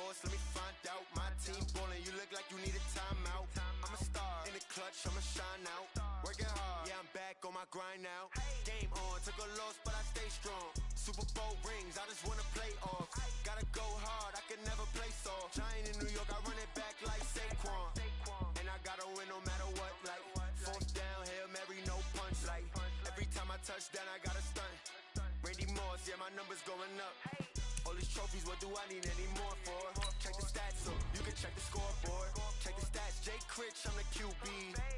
boss, let me find out. My team ballin', you look like you need a timeout. I'm a star, in the clutch, I'ma shine out. Working hard, yeah, I'm back on my grind now. Game on, took a loss, but I stay strong. Super Bowl rings, I just wanna play off. Gotta go hard, I can never play soft. Giant in New York, I run it back like Saquon. And I gotta win no matter what, like fourth down, Hail Mary, no punch. Like every time I touch down, I gotta stunt. Randy Moss, yeah, my numbers going up. All these trophies, what do I need any more for? Check the stats, so you can check the scoreboard. Check the stats, Jay Critch, I'm the QB.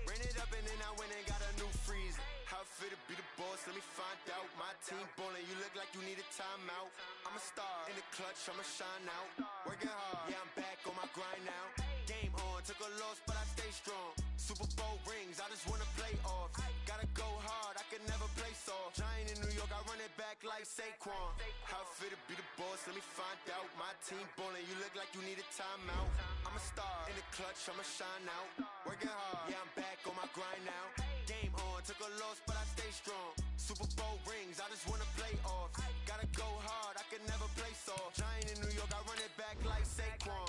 Ran it up and then I went and got a new freeze. How it fit to be the boss, let me find out. My team ballin', you look like you need a timeout. I'm a star, in the clutch, I'ma shine out. Working hard, yeah, I'm back on my grind now. Game on, took a loss, but I stay strong. Super Bowl rings, I just wanna play off. Gotta go hard, I can never play soft. Giant in New York, I run it back like Saquon. How it fit to be the boss, let me find out. My team ballin', you look like you need a timeout. I'm a star, in the clutch, I'ma shine out. Working hard, yeah, I'm back on my grind now. Game on, took a loss, but I stay strong. Super Bowl rings, I just wanna play off. Gotta go hard, I can never play soft. Giant in New York, I run it back like Saquon.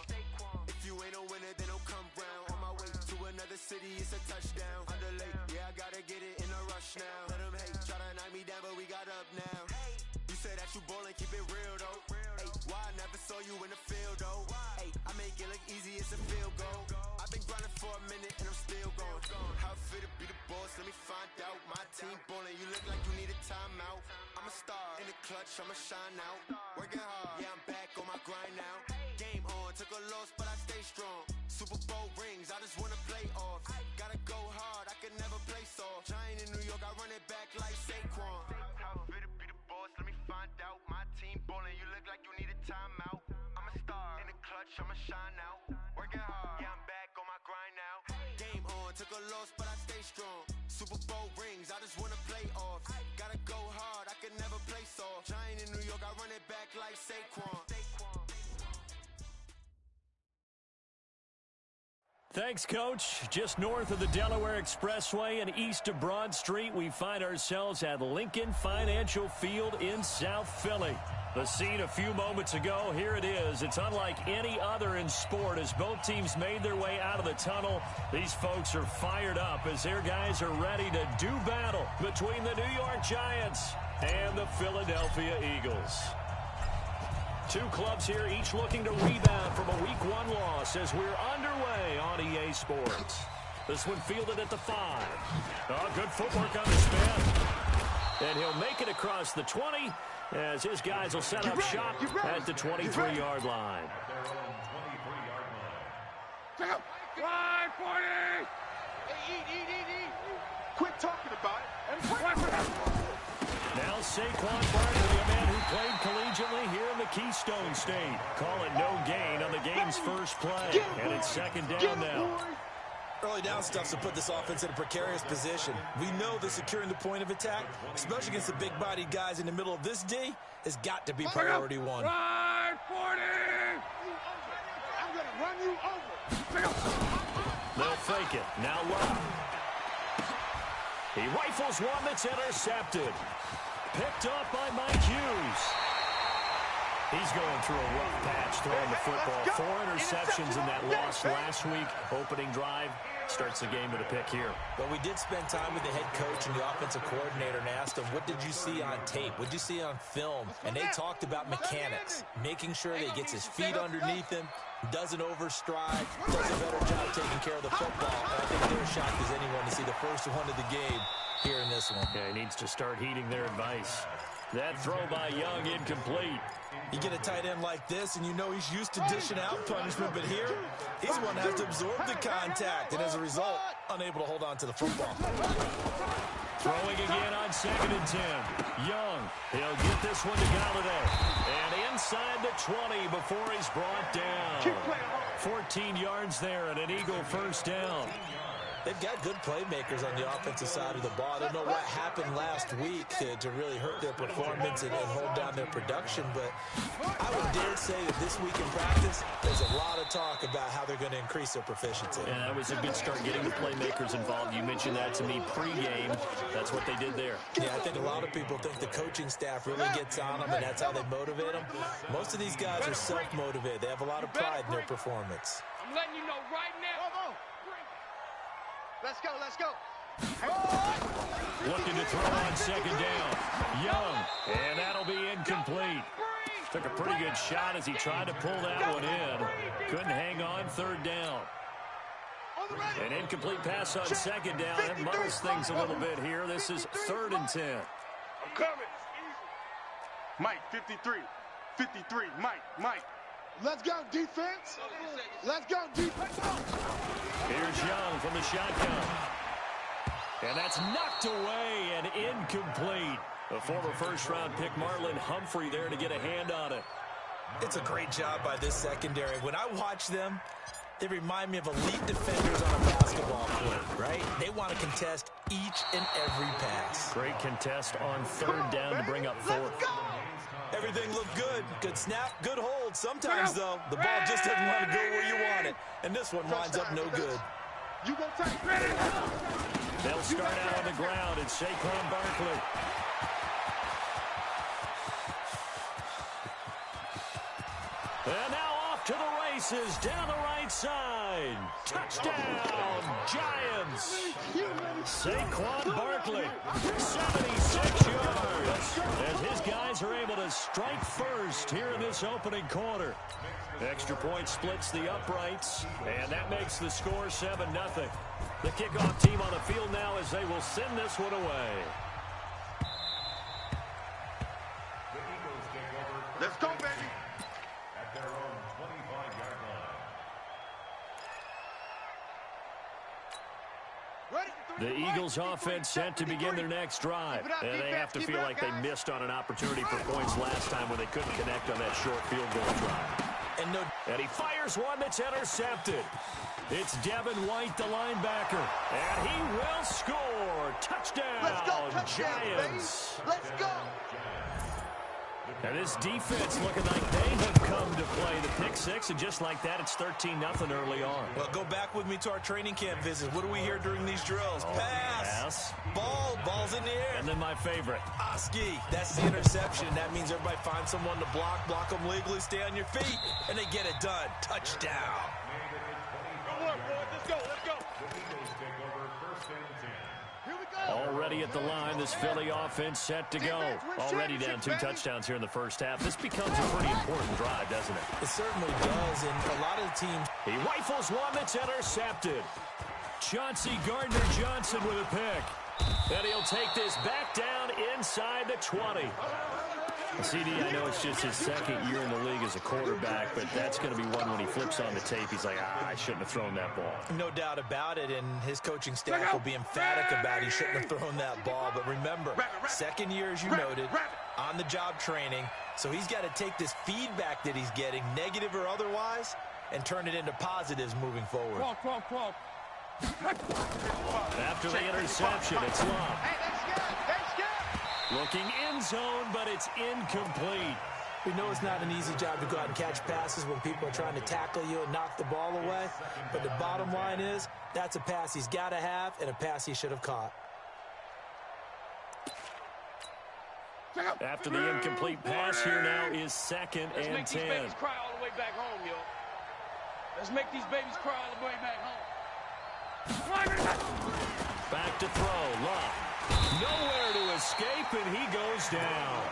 If you ain't a winner, then don't come round. On my way to another city, it's a touchdown. Underlay, yeah, I gotta get it in a rush now. Let them hate, try to knock me down, but we got up now. You say that you ballin', keep it real though. Hey, why I never saw you in the field though? Hey, I make it look easy, it's a field goal. I've been grinding for a minute and I'm still going. How it fit to be the boss, let me find out. My team ballin', you look like you need a timeout. I'm a star, in the clutch, I'ma shine out. Working hard, yeah, I'm back on my grind now. Game on, took a loss, but I stay strong. Super Bowl rings, I just wanna play off. Gotta go hard, I can never play soft. Giant in New York, I run it back like Saquon. How it fit to be the boss, let me find out. My team ballin', you look like you need a timeout. I'm a star, in the clutch, I'ma shine out. Working hard, yeah, I'm back on my grind now. Game on, took a loss, but I stay strong. Super Bowl rings, I just wanna play off. Gotta go hard, I can never play soft. Giant in New York, I run it back like Saquon. Thanks, Coach. Just north of the Delaware Expressway and east of Broad Street, we find ourselves at Lincoln Financial Field in South Philly. The scene a few moments ago, here it is. It's unlike any other in sport as both teams made their way out of the tunnel. These folks are fired up as their guys are ready to do battle between the New York Giants and the Philadelphia Eagles. Two clubs here, each looking to rebound from a Week 1 loss as we're underway on EA Sports. This one fielded at the 5. Oh, good footwork on the spin. And he'll make it across the 20 as his guys will set up shop at the 23-yard line. Line 40! Eat. Quit talking about it. Now Saquon Barkley, a man who played collegiately here in the Keystone State. Call it no gain on the game's first play. And it's second down now. Early down stuff to put this offense in a precarious position. We know that securing the point of attack, especially against the big-bodied guys in the middle of this D, has got to be priority one. Line 40! I'm going to run you over. They'll fake it. Now low. He rifles one that's intercepted. Picked up by Mike Hughes. He's going through a rough patch throwing the football. 4 interceptions in that loss last week. Opening drive starts the game with a pick here. But we did spend time with the head coach and the offensive coordinator and asked them, what did you see on tape? What did you see on film? And they talked about mechanics, making sure that he gets his feet underneath him, doesn't overstride, does a better job taking care of the football. And I think they're shocked as anyone to see the first one of the game here in this one. Yeah, he needs to start heeding their advice. That throw by Young incomplete. You get a tight end like this, and you know he's used to dishing out punishment, but here, he's the one that has to absorb the contact, and as a result, unable to hold on to the football. Throwing again on 2nd and 10. Young, he'll get this one to Galladay. And inside the 20 before he's brought down. 14 yards there and an Eagle first down. They've got good playmakers on the offensive side of the ball. I don't know what happened last week to really hurt their performance and hold down their production, but I would dare say that this week in practice, there's a lot of talk about how they're going to increase their proficiency. And that was a good start getting the playmakers involved. You mentioned that to me pregame. That's what they did there. Yeah, I think a lot of people think the coaching staff really gets on them, and that's how they motivate them. Most of these guys are self-motivated. They have a lot of pride in their performance. I'm letting you know right now. Let's go, let's go. Looking to throw on second down. Young, and that'll be incomplete. Took a pretty good shot as he tried to pull that one in. Couldn't hang on third down. An incomplete pass on second down. That muddles things a little bit here. This is 3rd and 10. I'm coming. Mike, 53. 53, Mike. Let's go, defense. Let's go, defense. Here's Young from the shotgun. And that's knocked away and incomplete. The former first-round pick Marlon Humphrey there to get a hand on it. It's a great job by this secondary. When I watch them, they remind me of elite defenders on a basketball court, right? They want to contest each and every pass. Great contest on 3rd down to bring up 4th. Everything looked good. Good snap, good hold. Sometimes, though, the ball just doesn't want to go where you want it. And this one winds up no good. You gonna take ready? They'll start out on the ground, and Saquon Barkley. And now off to the races, down the right side. Touchdown, Giants. Saquon Barkley, 76 yards. As his guys are able to strike first here in this opening quarter. Extra point splits the uprights, and that makes the score 7-0. The kickoff team on the field now as they will send this one away. Let's go, baby. At their own 25-yard line. The Eagles offense set to begin their next drive. And they have to feel like they missed on an opportunity for points last time when they couldn't connect on that short field goal drive. And he fires one that's intercepted. It's Devin White, the linebacker. And he will score. Touchdown, Giants. Let's go. And this defense looking like they have come to play. The pick six, and just like that, it's 13-0 early on. Well, go back with me to our training camp visit. What do we hear during these drills? Pass. Ball's in the air. And then my favorite. Oski. That's the interception. That means everybody finds someone to block them legally, stay on your feet, and they get it done. Touchdown. Good work, boys. Let's go. The Eagles take over 1st and 10. Here we go. Already at the line, this Philly offense set to go. Already down 2 touchdowns here in the first half. This becomes a pretty important drive, doesn't it? It certainly does, and a lot of the teams... He rifles one that's intercepted. Chauncey Gardner-Johnson with a pick. And he'll take this back down inside the 20. CD, I know it's just his second year in the league as a quarterback, but that's going to be one when he flips on the tape. He's like, I shouldn't have thrown that ball. No doubt about it, and his coaching staff will be emphatic about he shouldn't have thrown that ball. But remember, second year, as you noted, on-the-job training. So he's got to take this feedback that he's getting, negative or otherwise, and turn it into positives moving forward. Crawl. After the interception, it's Love. Hey, that's good. Looking in zone, but it's incomplete. We know it's not an easy job to go out and catch passes when people are trying to tackle you and knock the ball away. But the bottom line is, that's a pass he's got to have and a pass he should have caught. After the incomplete pass, here now is 2nd and 10. Let's make these babies cry all the way back home, yo. Let's make these babies cry all the way back home. Back to throw, Love. Nowhere to escape, and he goes down.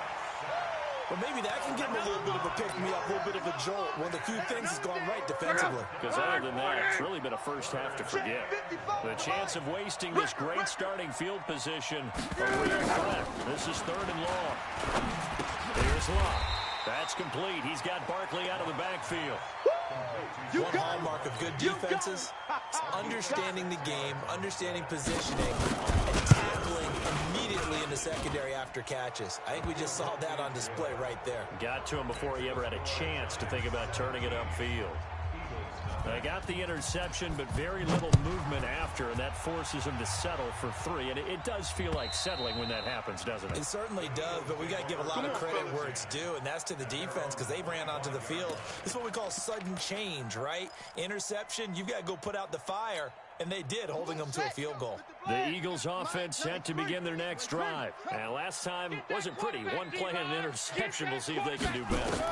But maybe that can give him a little bit of a pick-me-up, a little bit of a jolt. One of the few things has gone right defensively. Because other than that, it's really been a first half to forget. The chance of wasting this great starting field position, a real threat. This is 3rd and long. Here's Love. That's complete. He's got Barkley out of the backfield. One hallmark of good defenses is understanding the game, understanding positioning, and tackling immediately in the secondary after catches. I think we just saw that on display right there. Got to him before he ever had a chance to think about turning it upfield. They got the interception, but very little movement after, and that forces them to settle for 3. And it does feel like settling when that happens, doesn't it? It certainly does, but we got to give a lot of credit where it's due, and that's to the defense because they ran onto the field. This is what we call sudden change, right? Interception, you've got to go put out the fire, and they did, holding them to a field goal. The Eagles offense set to begin their next drive. And last time wasn't pretty. One play and an interception. We'll see if they can do better.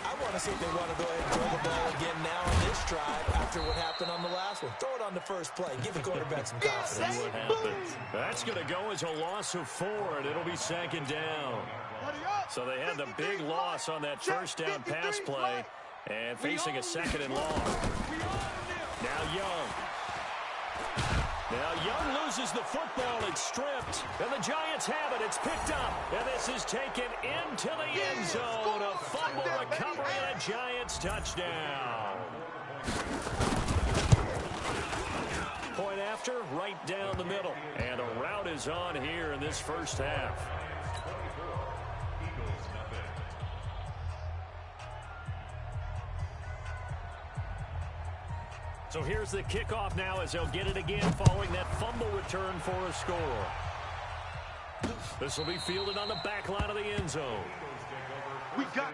I want to see if they want to go ahead and throw the ball again now on this drive after what happened on the last one. Throw it on the first play. Give the quarterback some confidence. See what happens. That's going to go as a loss of 4, and it'll be 2nd down. So they had the big loss on that first down pass play and facing a 2nd and long. Now Young. Now Young loses the football. It's stripped. And the Giants have it. It's picked up. And this is taken into the end zone. A fumble recovery and a Giants touchdown. Point after, right down the middle. And a rout is on here in this first half. So here's the kickoff now as they'll get it again following that fumble return for a score. This will be fielded on the back line of the end zone. We got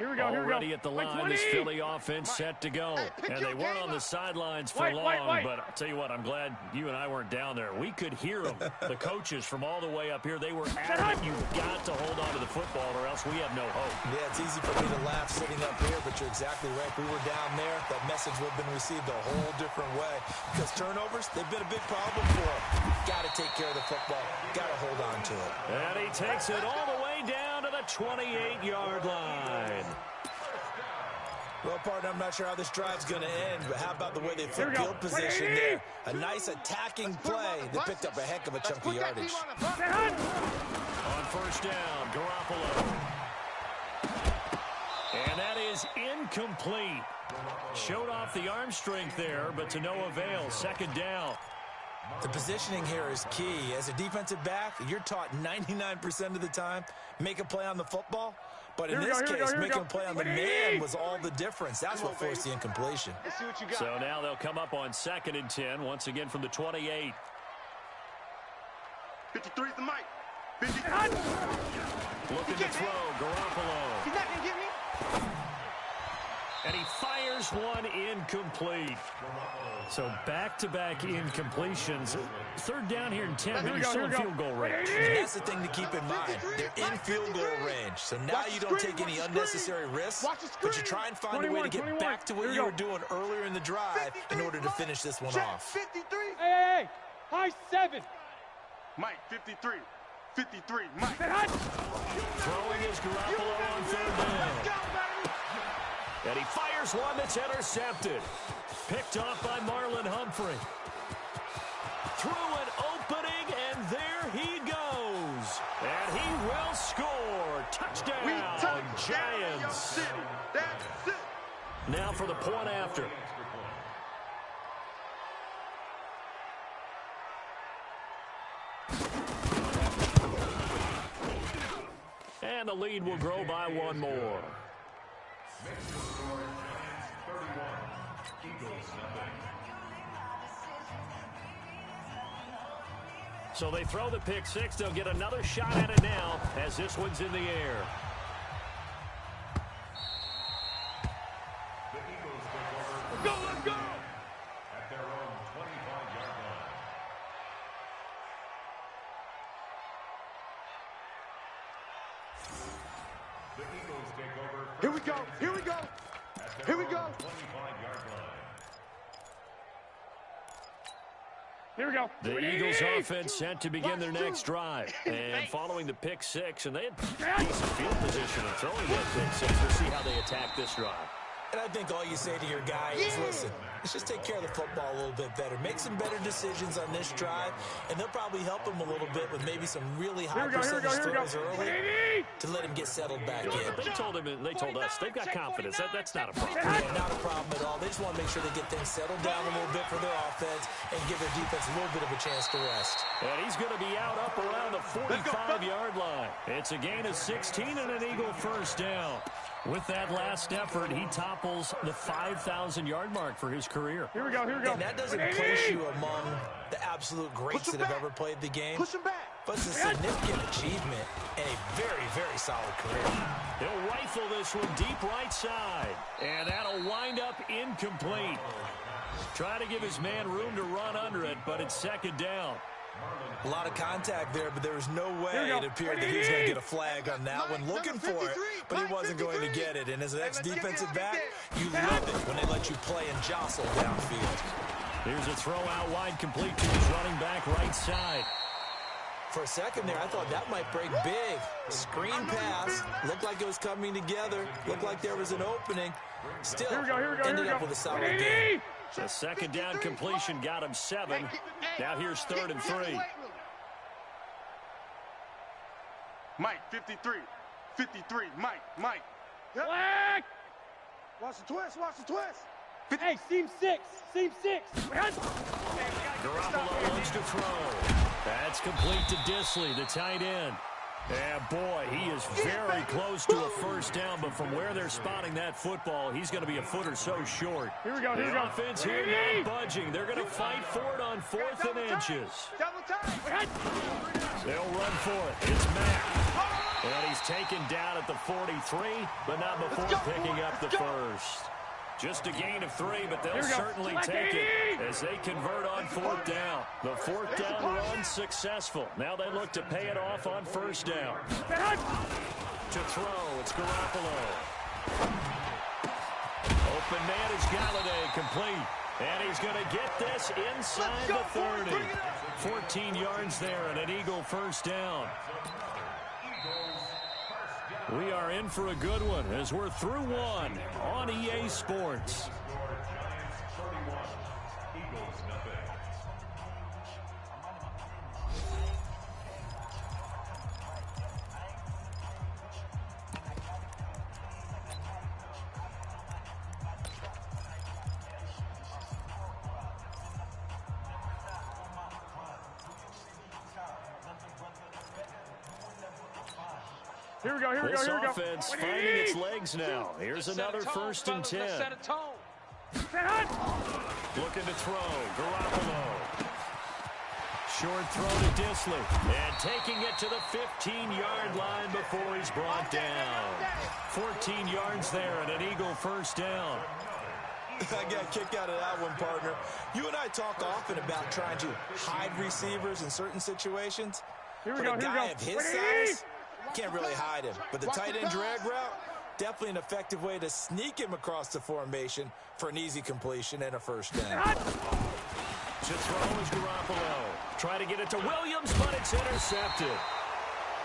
Here we go. Already at the line, this Philly offense set to go. And they weren't on the sidelines for long, but I'll tell you what, I'm glad you and I weren't down there. We could hear them, the coaches from all the way up here. They were adamant, you've got to hold on to the football or else we have no hope. Yeah, it's easy for me to laugh sitting up here, but you're exactly right. If we were down there, that message would have been received a whole different way. Because turnovers, they've been a big problem for them. Got to take care of the football. Got to hold on to it. And he takes it all the way down to the 28-yard line. Well, partner, I'm not sure how this drive's going to end, but how about the way they flip field position there? A nice attacking play that picked up a heck of a chunk of yardage. On first down, Garoppolo. And that is incomplete. Showed off the arm strength there, but to no avail. 2nd down. The positioning here is key. As a defensive back, you're taught 99% of the time, make a play on the football. But in this case, making a play on the man was all the difference. That's what forced the incompletion. So now they'll come up on 2nd and 10, once again from the 28. 53's the mic. 53. Looking to throw, Garoppolo. He's not going to get me. And he fires one incomplete. So back-to-back incompletions. 3rd down here in 10, but you're still in field goal range. And that's the thing to keep in mind. They're in field goal range. So now you don't take any unnecessary risks, but you try and find a way to get back to what you were doing earlier in the drive in order to finish this one off. 53. Hey, high 7. Mike, 53. 53, Mike. Throwing is Garoppolo on 3rd down. And he fires one that's intercepted. Picked off by Marlon Humphrey. Through an opening, and there he goes. And he will score. Touchdown, Giants. That's it. Now for the point after. And the lead will grow by 1 more. So they throw the pick 6. They'll get another shot at it now as this one's in the air. Let's go, let's go. At their own 25-yard line. The Eagles take over. Here we go, here we go. Here we go. 25-yard line. Here we go. The Eagles offense set to begin their next drive. And following the pick 6, and they had decent field position and throwing that pick 6. We'll see how they attack this drive. And I think all you say to your guy is, listen, let's just take care of the football a little bit better. Make some better decisions on this drive, and they'll probably help him a little bit with maybe some really high percentage throws early to let him get settled back in. They told us they've got confidence. That's not a problem. Yeah, not a problem at all. They just want to make sure they get things settled down a little bit for their offense and give their defense a little bit of a chance to rest. And he's going to be out up around the 45-yard line. It's a gain of 16 and an Eagle first down. With that last effort, he topples the 5,000-yard mark for his career. Here we go. And that doesn't place you among the absolute greats that have ever played the game. Push him back. But it's a significant achievement and a very, very solid career. He'll rifle this one deep right side. And that'll wind up incomplete. Try to give his man room to run under it, but it's second down. A lot of contact there, but there was no way it appeared that he was going to get a flag on that one. Looking for it, but he wasn't going to get it. And as an ex-defensive back, you love it when they let you play and jostle downfield. Here's a throw out wide, complete to his running back right side. For a second there, I thought that might break big. Screen pass. Looked like it was coming together. Looked like there was an opening. Still ended up with a solid game. The second down completion got him 7. Now here's 3rd and 3. Mike, 53. 53. Mike. Black! Watch the twist. Hey, seam 6. Garoppolo wants to throw. That's complete to Disley, the tight end. And boy, he is very close to a first down, but from where they're spotting that football, he's going to be a foot or so short. Here we go. The offense here not budging. They're going to fight for it on 4th and inches. Double time. They'll run for it. It's Mack. And he's taken down at the 43, but not before picking up the first. Just a gain of 3, but they'll certainly take it as they convert on 4th down. The 4th down run successful. Now they look to pay it off on 1st down. To throw, it's Garoppolo. Open man is Galladay, complete. And he's going to get this inside the 30. 14 yards there and an Eagle first down. We are in for a good one as we're through one on EA Sports. Here we go. This offense finding its legs now. Here's another 1st and 10. Looking to throw. Garoppolo. Short throw to Disley. And taking it to the 15-yard line before he's brought down. 14 yards there and an Eagle first down. I got a kick out of that one, partner. You and I talk often about trying to hide receivers in certain situations. Here we but go. a guy of his size can't really hide him. But the tight end drag route, definitely an effective way to sneak him across the formation for an easy completion and a first down. To throw is Garoppolo. Try to get it to Williams, but it's intercepted.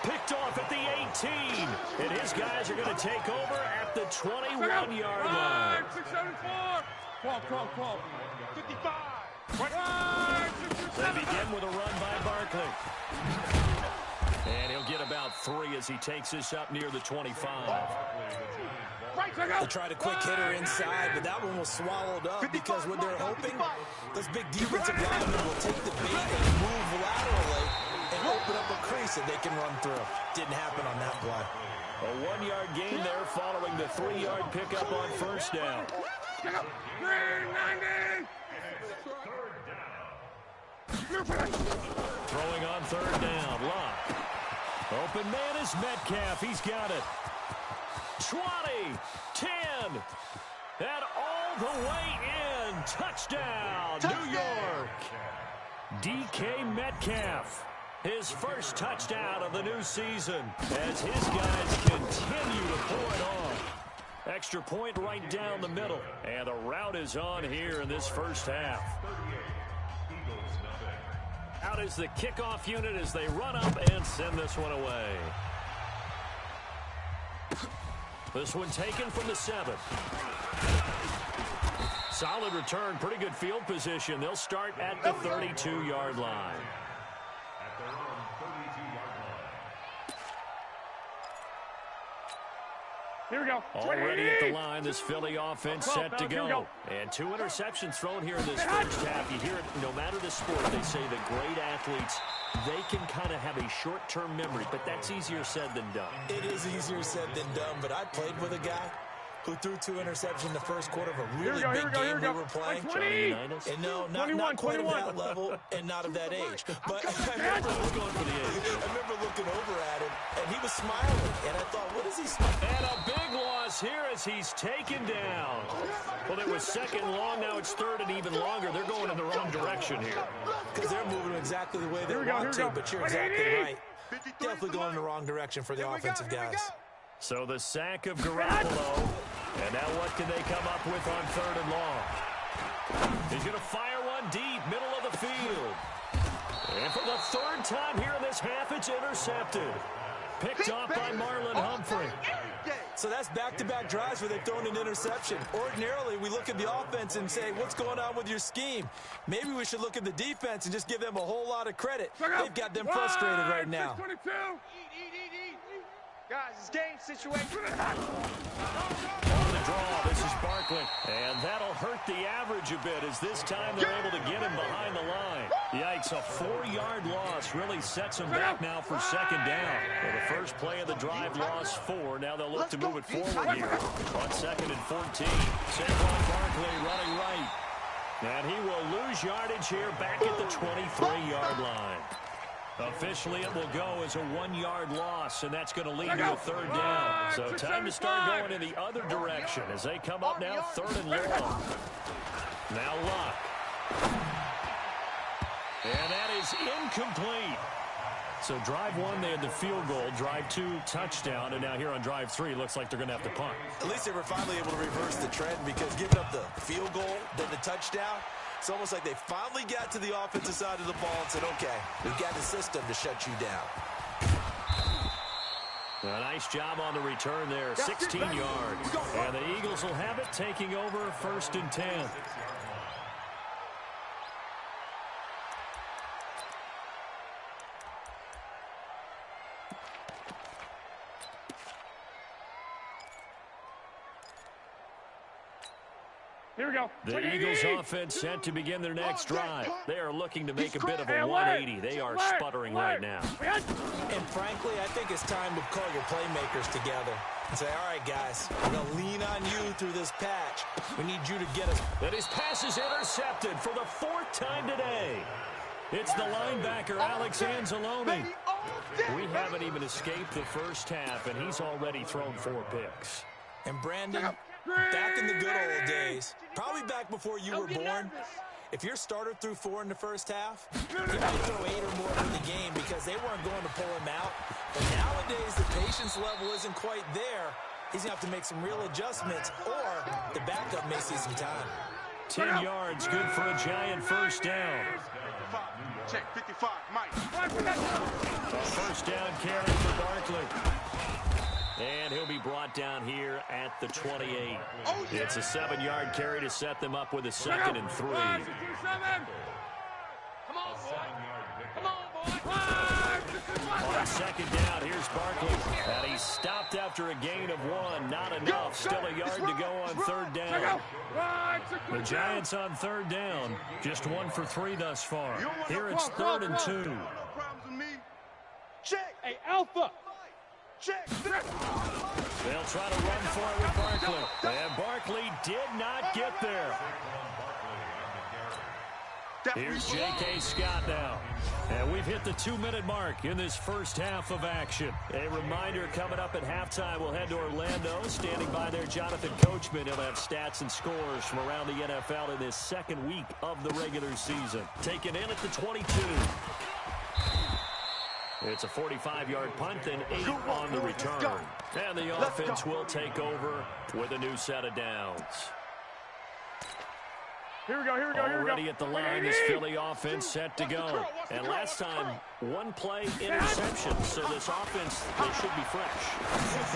Picked off at the 18. And his guys are going to take over at the 21-yard line. 674. 12. 55. They begin with a run by Barkley. And he'll get about 3 as he takes this up near the 25. They tried a quick hitter inside, but that one was swallowed up because what they're hoping, those big defensive linemen will take the bait and move laterally and open up a crease that they can run through. Didn't happen on that play. A 1-yard gain there following the 3-yard pickup on 1st down. Throwing on 3rd down. Lock. Open man is Metcalf. He's got it. 20, 10, and all the way in. Touchdown, New York. DK Metcalf, his first touchdown of the new season as his guys continue to pour it on. Extra point right down the middle, and the route is on here in this first half. Out is the kickoff unit as they run up and send this one away. This one taken from the 7. Solid return, pretty good field position. They'll start at the 32-yard line. At their own 32-yard line. Here we go. Already at the line, this Philly offense set to go. And 2 interceptions thrown here in this first half. You hear it, no matter the sport, they say that great athletes, they can kind of have a short-term memory, but that's easier said than done. It is easier said than done, but I played with a guy who threw 2 interceptions in the first quarter of a really big game we were playing. And no, not quite of that level and not of that age. But I remember looking over at him, and he was smiling. And I thought, what is he smiling? And a big loss here as he's taken down. Well, it was second long. Now it's third and even longer. They're going in the wrong direction here. Because they're moving exactly the way they want to, but you're exactly right. Definitely going in the wrong direction for the offensive guys. So the sack of Garoppolo. And now what can they come up with on third and long? He's going to fire one deep, middle of the field. And for the third time here in this half, it's intercepted. Picked off by Marlon Humphrey. So that's back-to-back drives where they've thrown an interception. Ordinarily, we look at the offense and say, what's going on with your scheme? Maybe we should look at the defense and just give them a whole lot of credit. They've got them frustrated right now. Guys, it's game situation. On the draw, this is Barkley. And that'll hurt the average a bit as this time they're able to get him behind the line. Yikes, a 4-yard loss really sets them back now for second down. Well, the first play of the drive lost 4. Now they'll look to move it forward here on 2nd and 14. Saquon Barkley running right. And he will lose yardage here back at the 23-yard line. Officially, it will go as a 1-yard loss, and that's going to lead to a third down. So time to start going in the other direction as they come up now, third and long. Now Luck. And that is incomplete. So drive 1, they had the field goal. Drive 2, touchdown. And now here on drive 3, looks like they're going to have to punt. At least they were finally able to reverse the trend because giving up the field goal, then the touchdown, it's almost like they finally got to the offensive side of the ball and said, okay, we've got the system to shut you down. A nice job on the return there, 16 yards. And the Eagles will have it, taking over 1st and 10. Here we go. The Eagles offense set to begin their next drive. They are looking to make a bit of a 180. They are sputtering right now. And frankly, I think it's time to call your playmakers together and say, all right, guys, we're going to lean on you through this patch. We need you to get us. And his pass is intercepted for the 4th time today. It's the linebacker, Alex Anzalone. We haven't even escaped the first half, and he's already thrown 4 picks. And Brandon, back in the good old days, probably back before you were born, if your starter threw 4 in the first half, you might throw 8 or more in the game because they weren't going to pull him out. But nowadays, the patience level isn't quite there. He's going to have to make some real adjustments, or the backup may see some time. 10 yards, good for a giant first down. Check 55, Mike. A first down carry for Barkley. And he'll be brought down here at the 28. It's a 7-yard carry to set them up with a 2nd and 3. Come on, boy. Come on, boy. On 2nd down, here's Barkley. And he's stopped after a gain of 1. Not enough. Still a yard to go on 3rd down. The Giants on 3rd down. Just 1 for 3 thus far. Here it's 3rd and 2. Check. Hey, Alpha. Check. They'll try to run for it with Barkley. And Barkley did not get there. Here's J.K. Scott now. And we've hit the 2-minute mark in this first half of action. A reminder, coming up at halftime, we'll head to Orlando. Standing by there, Jonathan Coachman. He'll have stats and scores from around the NFL in this 2nd week of the regular season. Taken in at the 22. It's a 45-yard punt and 8 on the return. And the offense will take over with a new set of downs. Here we go. Already at the line, this Philly offense set to go. And last time, one play interception. So this offense, they should be fresh.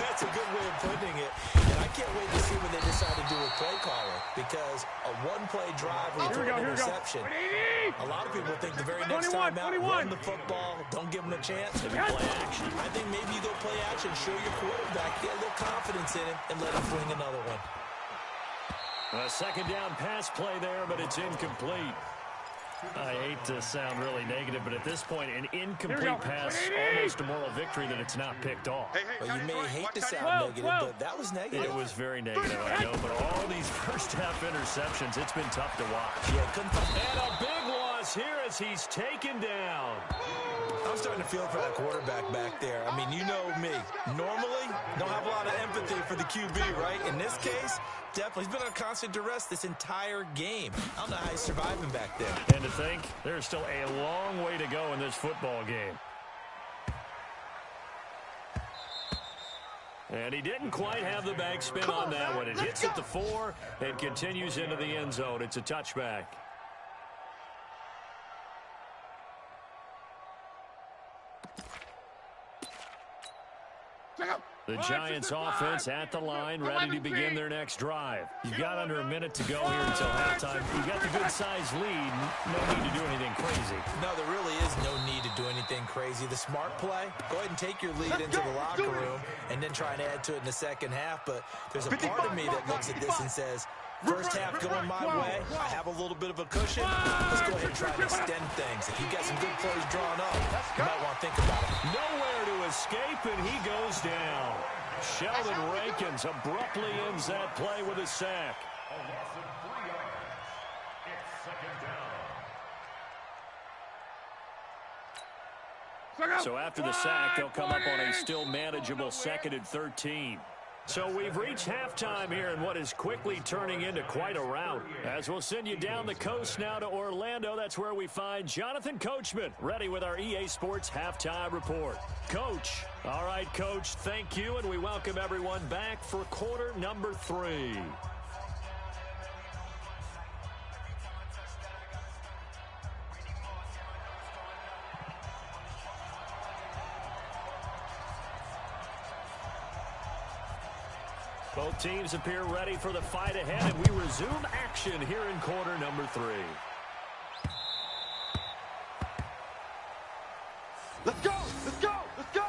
That's a good way of putting it. And I can't wait to see what they decide to do with play calling. Because a one-play drive where you throw an interception, a lot of people think the very next time out, run the football, don't give them a chance. Maybe play action. I think maybe you go play action, show your quarterback, get a little confidence in him, and let him fling another one. A second down pass play there, but it's incomplete. I hate to sound really negative, but at this point, an incomplete pass, almost a moral victory that it's not picked off. Well, you may hate to sound negative, but that was negative. It was very negative, I know, but all these first-half interceptions, it's been tough to watch. Yeah, couldn't find. And a big loss here as he's taken down. I'm starting to feel for that quarterback back there. I mean, you know me. Normally, don't have a lot of empathy for the QB, right? In this case, definitely. He's been on constant duress this entire game. I don't know how he's surviving back there. And to think, there's still a long way to go in this football game. And he didn't quite have the back spin on that one. It hits at the 4 and continues into the end zone. It's a touchback. The Giants offense at the line, ready to begin their next drive. You've got under a minute to go here until halftime. You've got the good-sized lead. No need to do anything crazy. No, there really is no need to do anything crazy. The smart play, go ahead and take your lead into the locker room and then try and add to it in the second half. But there's a part of me that looks at this and says, first half going my way, I have a little bit of a cushion. Let's go ahead and try and extend things. If you've got some good plays drawn up, you might want to think about it. Nowhere to escape, and he goes down. Sheldon Rankins abruptly ends that play with a sack. A loss of 3 yards. It's second down. So after the sack, they'll come up on a still manageable 2nd and 13. So we've reached halftime here in what is quickly turning into quite a rout. As we'll send you down the coast now to Orlando, that's where we find Jonathan Coachman, ready with our EA Sports Halftime Report. Coach. All right, Coach, thank you, and we welcome everyone back for quarter number 3. Both teams appear ready for the fight ahead, and we resume action here in quarter number 3. Let's go! Let's go! Let's go!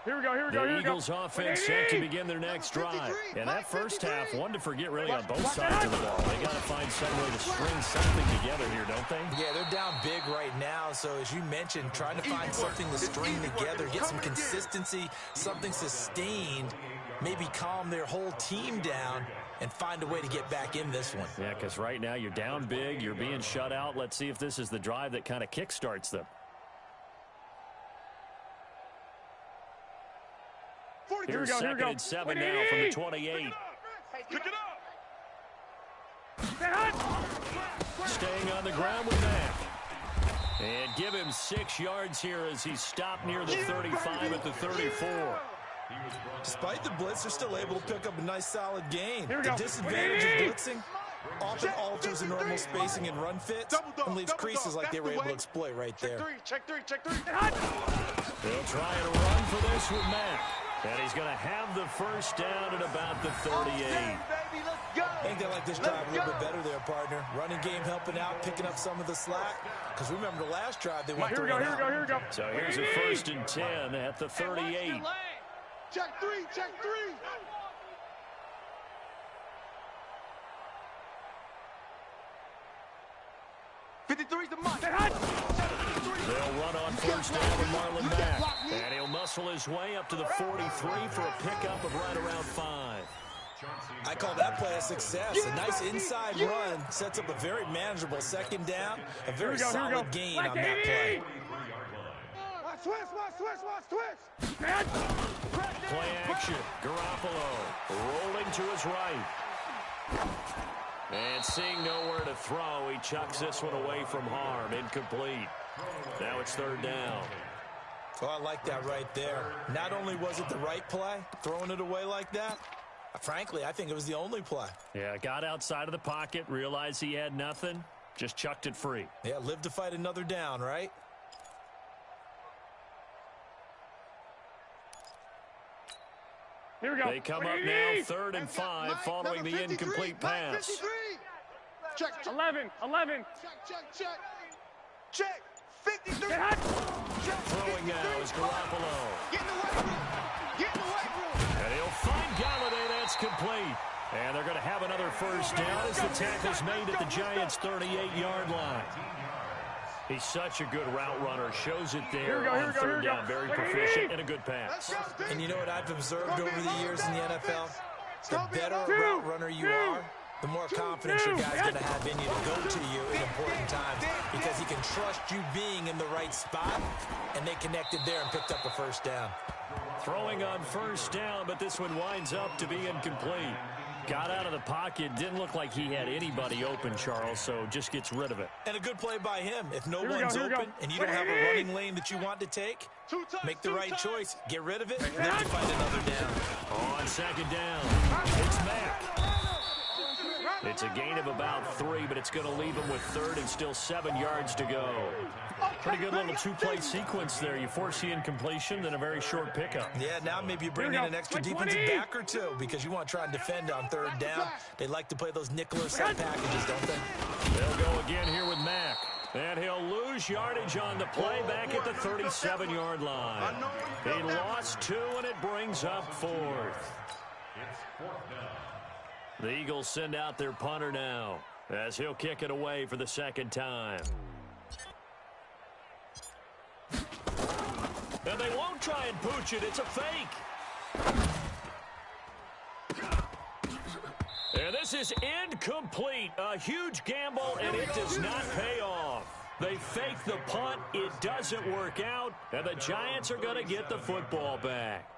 Here we go, here we go, The here we go. Eagles offense set to begin their next drive. And that first half, one to forget really on both sides of the ball. They got to find some way to string something together here, don't they? Yeah, they're down big right now. So as you mentioned, trying to find something to string together, get some consistency, something sustained, maybe calm their whole team down and find a way to get back in this one. Yeah, because right now you're down big, you're being shut out. Let's see if this is the drive that kind of kickstarts them. Here's 2nd and 7 now from the 28. Pick it up! Staying on the ground with Mack. And give him 6 yards here as he's stopped near the 35 at the 34. Despite the blitz, they're still able to pick up a nice solid gain. The disadvantage of blitzing often alters the normal spacing and run fits and leaves creases like they were able to exploit right there. Check three. They'll try and run for this with Mack. And he's going to have the first down at about the 38. I think they like this drive a little bit better there, partner. Running game helping out, picking up some of the slack. Because remember the last drive, they went through. Here we go. So here's a 1st and 10 at the 38. Check three. 53's the mark. They'll run on first down with Marlon Mack. And he'll muscle his way up to the 43 for a pickup of right around 5. I call that play a success. A nice inside run sets up a very manageable 2nd down. A very solid gain on that play. Switch. Play action. Garoppolo rolling to his right. And seeing nowhere to throw, he chucks this one away from harm. Incomplete. Now it's third down. Oh, I like that right there. Not only was it the right play, throwing it away like that, frankly, I think it was the only play. Yeah, got outside of the pocket, realized he had nothing, just chucked it free. Yeah, live to fight another down, right? Here we go. They come up now, 3rd and 5, following the incomplete pass. Check. 11. Check. 53. Throwing now is Garoppolo. Get in the weight room. And he'll find Galladay. That's complete. And they're going to have another first down as the tackle's made at the Giants' 38-yard line. He's such a good route runner. Shows it there on third down. Very proficient and a good pass. And you know what I've observed over the years in the NFL? The better a route runner you are, the more confidence your guy's going to have in you to go to you in important times because he can trust you being in the right spot, and they connected there and picked up a first down. Throwing on first down, but this one winds up to be incomplete. Got out of the pocket. Didn't look like he had anybody open, Charles, so just gets rid of it. And a good play by him. If no one's open and you don't have a running lane that you want to take, make the right choice. Get rid of it, and then you find another down. On second down, it's Mack. It's a gain of about 3, but it's going to leave him with 3rd and still 7 yards to go. Pretty good little two-play sequence there. You force the incompletion, then a very short pickup. Yeah, now maybe you bring in an extra defensive back or two because you want to try and defend on 3rd down. They like to play those nickel or set packages, don't they? They'll go again here with Mack. And he'll lose yardage on the play back at the 37-yard line. He lost 2, and it brings up 4th. The Eagles send out their punter now as he'll kick it away for the second time. And they won't try and pooch it. It's a fake. And this is incomplete. A huge gamble, and it does not pay off. They fake the punt. It doesn't work out, and the Giants are going to get the football back.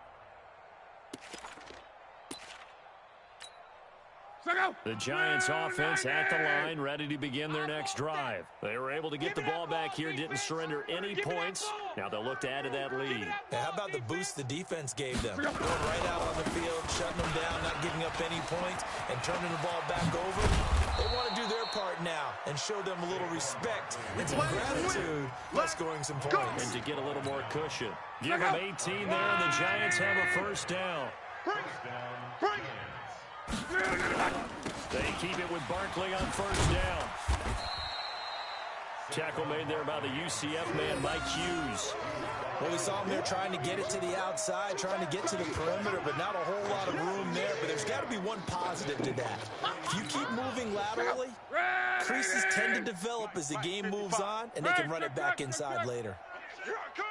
The Giants offense at the line, ready to begin their next drive. They were able to get the ball back here, didn't surrender any points. Now they'll look to add to that lead. Yeah, how about the boost the defense gave them? Going right out on the field, shutting them down, not giving up any points, and turning the ball back over. They want to do their part now and show them a little respect and some gratitude by scoring some points. And to get a little more cushion. Give them 18 there, and the Giants have a first down. Bring it. They keep it with Barkley on first down. Tackle made there by the UCF man, Mike Hughes. Well, we saw him there trying to get it to the outside, trying to get to the perimeter, but not a whole lot of room there. But there's got to be one positive to that. If you keep moving laterally, creases tend to develop as the game moves on, and they can run it back inside later. Here I come.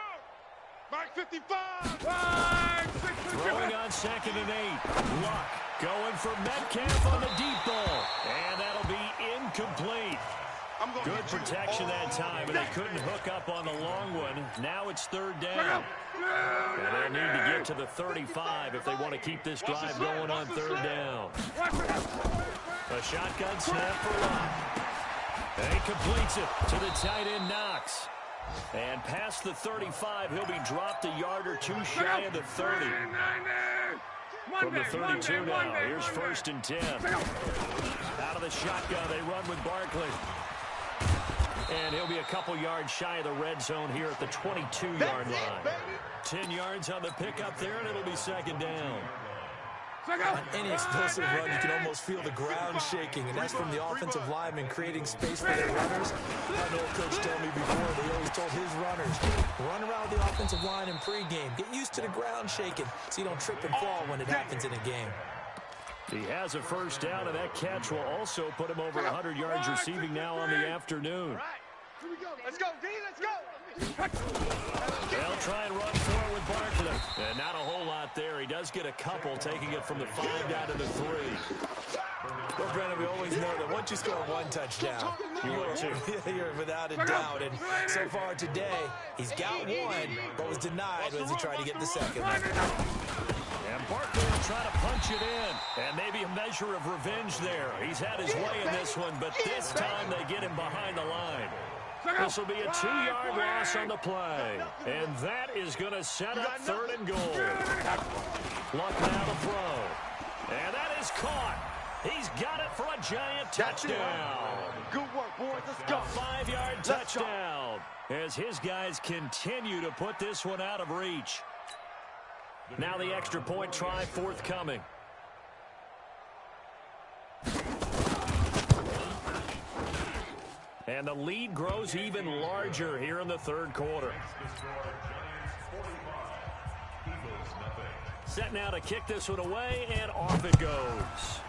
Mike 55. Throwing on 2nd and 8. Luck going for Metcalf on the deep ball. And that'll be incomplete. Good protection that time, and they couldn't hook up on the long one. Now it's 3rd down. And they'll need to get to the 35 if they want to keep this drive going on 3rd down. A shotgun snap for Luck. And he completes it to the tight end, Knox. And past the 35, he'll be dropped a yard or 2 shy of the 30. From the 32 now, here's 1st and 10. Out of the shotgun, they run with Barkley. And he'll be a couple yards shy of the red zone here at the 22-yard line. 10 yards on the pickup there, and it'll be 2nd down. On any explosive run, you can almost feel the ground shaking, and that's from the offensive linemen creating space for their runners. I know a coach told me before, he always told his runners, run around the offensive line in pregame. Get used to the ground shaking so you don't trip and fall when it happens in a game. He has a first down, and that catch will also put him over 100 yards receiving now on the afternoon. Here we go. Let's go, D. Let's go. They'll try and run forward with Barkley. And not a whole lot there. He does get a couple, taking it from the 5 down to the 3. Well, Brennan, we always know that once you score 1 touchdown, you're without a doubt. And so far today, he's got 1, but was denied as he tried to get the 2nd. And Barkley will try to punch it in. And maybe a measure of revenge there. He's had his way in this one, but this time they get him behind the line. This will be a 2-yard loss on the play. And that is going to set up 3rd and goal. Luck now to throw. And that is caught. He's got it for a giant touchdown. Good work, boys. Let's go. A 5-yard touchdown as his guys continue to put this one out of reach. Now the extra point try forthcoming. And the lead grows even larger here in the 3rd quarter. Set now to kick this one away, and off it goes.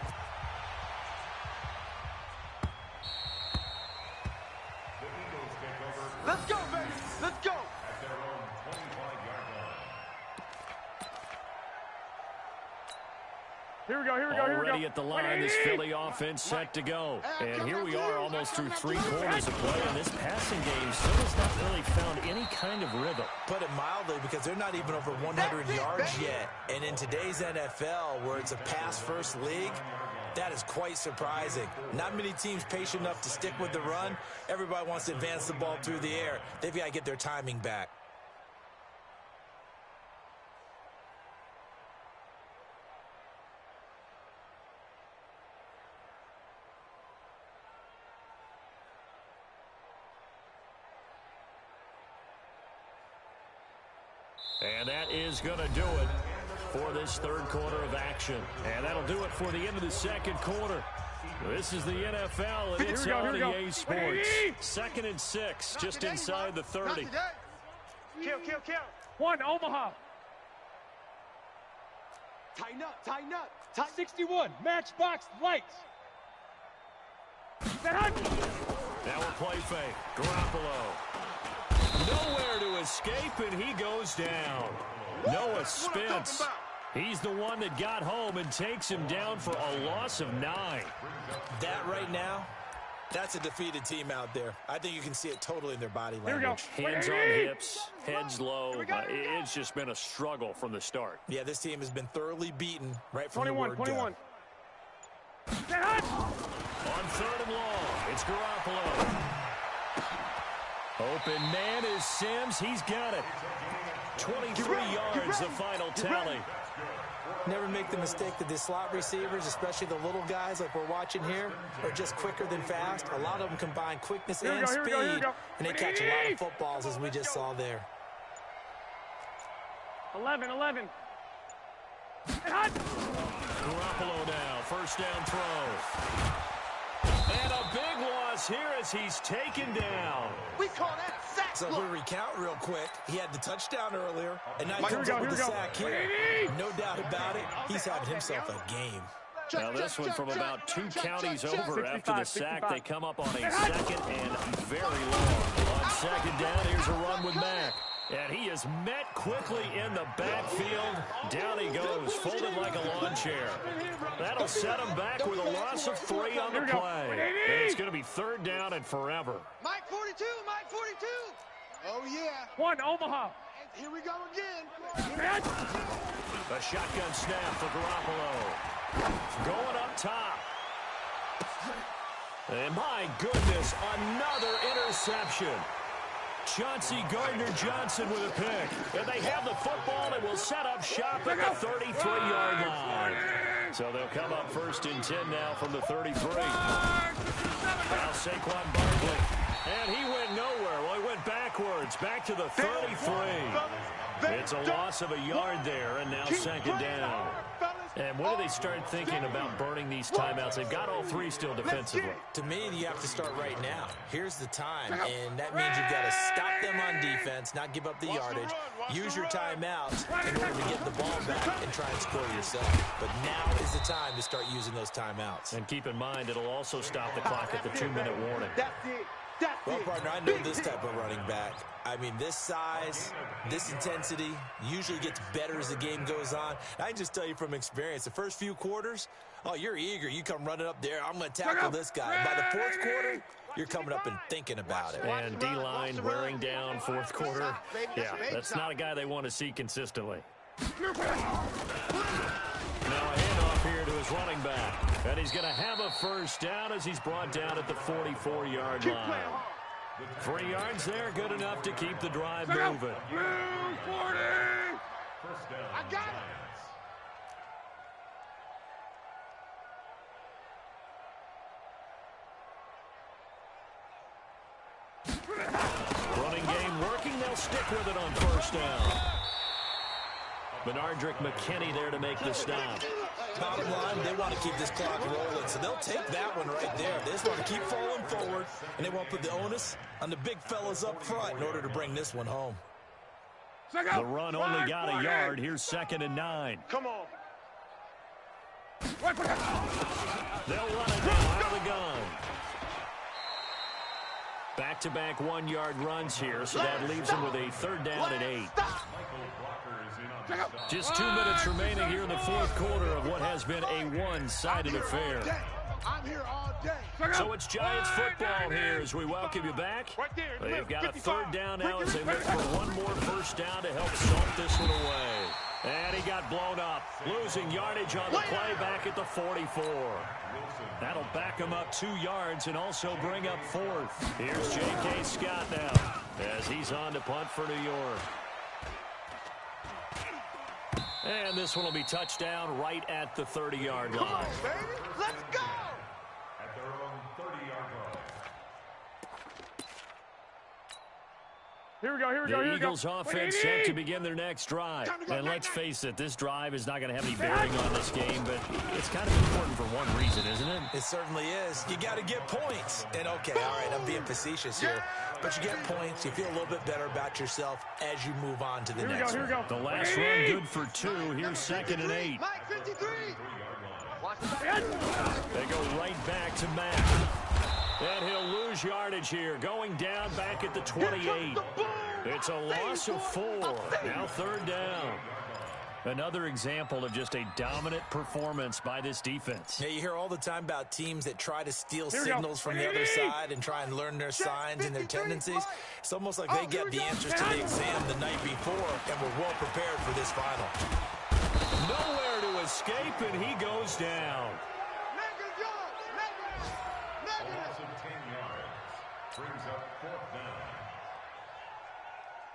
Let's go, baby. Let's go. Here we go, here we go, here we go. Already at the line, this Philly offense set to go. And here we are almost through 3 quarters of play, and this passing game still has not really found any kind of rhythm. Put it mildly, because they're not even over 100 yards yet. And in today's NFL, where it's a pass-first league, that is quite surprising. Not many teams patient enough to stick with the run. Everybody wants to advance the ball through the air. They've got to get their timing back. And that is going to do it for this 3rd quarter of action. And that'll do it for the end of the 2nd quarter. This is the NFL, and it's on EA Sports. 2nd and 6, just inside the 30. Kill. 1, Omaha. Tighten up, tighten up. 61, matchbox lights. Now a play fake. Garoppolo. Nowhere to escape, and he goes down. Noah Spence. He's the one that got home and takes him down for a loss of 9. That right now, that's a defeated team out there. I think you can see it totally in their body language. Hands on hips, heads low. It's just been a struggle from the start. Yeah, this team has been thoroughly beaten right from 21, the word 21. go. On 3rd and long, it's Garoppolo. Open man is Sims. He's got it. 23 yards, the final tally. Never make the mistake that the slot receivers, especially the little guys like we're watching here, are just quicker than fast. A lot of them combine quickness and speed, and they catch a lot of footballs, as we just saw there. 11. Garoppolo now, 1st down throw. And a big loss here as he's taken down. We call that a sack. So if we recount real quick, he had the touchdown earlier, and now he comes up with the sack here. No doubt about it, he's having himself a game. Now this one from about 2 counties over after the sack. They come up on a 2nd and very long. On 2nd down, here's a run with Mack. And he is met quickly in the backfield. Down he goes, folded like a lawn chair. That'll set him back with a loss of 3 on the play. And it's going to be 3rd down and forever. Mike 42, Mike 42. Oh, yeah. 1, Omaha. Here we go again. A shotgun snap for Garoppolo. Going up top. And my goodness, another interception. Chauncey Gardner-Johnson with a pick. And they have the football and will set up shop at the 33-yard line. So they'll come up 1st and 10 now from the 33. Now Saquon Barkley. And he went nowhere. Well, he went backwards, back to the 33. It's a loss of a yard there, and now 2nd down. And when do they start thinking about burning these timeouts? They've got all 3 still defensively. To me, you have to start right now. Here's the time, and that means you've got to stop them on defense, not give up the yardage. Use your timeouts in order to get the ball back and try and score yourself. But now is the time to start using those timeouts. And keep in mind, it'll also stop the clock at the 2-minute warning. That's it. Well, partner, I know this type of running back. I mean, this size, this intensity usually gets better as the game goes on. I can just tell you from experience, the first few quarters, oh, you're eager. You come running up there, I'm going to tackle this guy. By the 4th quarter, you're coming up and thinking about it. And D-line wearing down 4th quarter. Yeah, that's not a guy they want to see consistently. Now he's going to have a first down as he's brought down at the 44-yard line. 3 yards there, good enough to keep the drive moving. Blue 40. First down. I got it. Running game working. They'll stick with it on first down. Benardrick McKinney there to make the stop. Bottom line, they want to keep this clock rolling, so they'll take that one right there. They just want to keep falling forward, and they want to put the onus on the big fellas up front in order to bring this one home. The run only got a yard. Here's 2nd and 9. Come on. They'll run it now out of the gun. Back-to-back 1-yard runs here, so that leaves them with a 3rd down and 8. Just 2 minutes remaining here in the 4th quarter of what has been a one-sided affair. I'm here all day. So it's Giants football here as we welcome you back. They've got a 3rd down now as they look for one more first down to help salt this one away. And he got blown up, losing yardage on the play back at the 44. That'll back him up 2 yards and also bring up 4th. Here's J.K. Scott now as he's on to punt for New York. And this one will be touchdown right at the 30-yard line. Baby, let's go. At their own 30-yard line. Here we go. The Eagles offense set to begin their next drive. And let's face it, this drive is not going to have any bearing on this game, but it's kind of important for one reason, isn't it? It certainly is. You got to get points. And, okay, all right, I'm being facetious here. But you get points, you feel a little bit better about yourself as you move on to the next one. The last run good for 2. Here's 2nd and 8. Mike 53. They go right back to Mack. And he'll lose yardage here, going down back at the 28. It's a loss of 4. Now 3rd down. Another example of just a dominant performance by this defense. Yeah, you hear all the time about teams that try to steal signals from the other side and try and learn their signs and their tendencies. It's almost like they get the answers to the exam the night before and were well prepared for this final. Nowhere to escape, and he goes down. A loss of 10 yards. Brings up 4th down.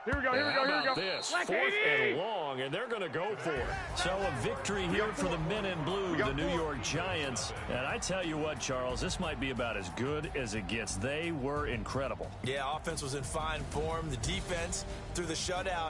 Here we go. How about this? 4th and long, and they're going to go for it. So a victory here for the men in blue, the New York Giants. And I tell you what, Charles, this might be about as good as it gets. They were incredible. Yeah, offense was in fine form. The defense, through the shutout,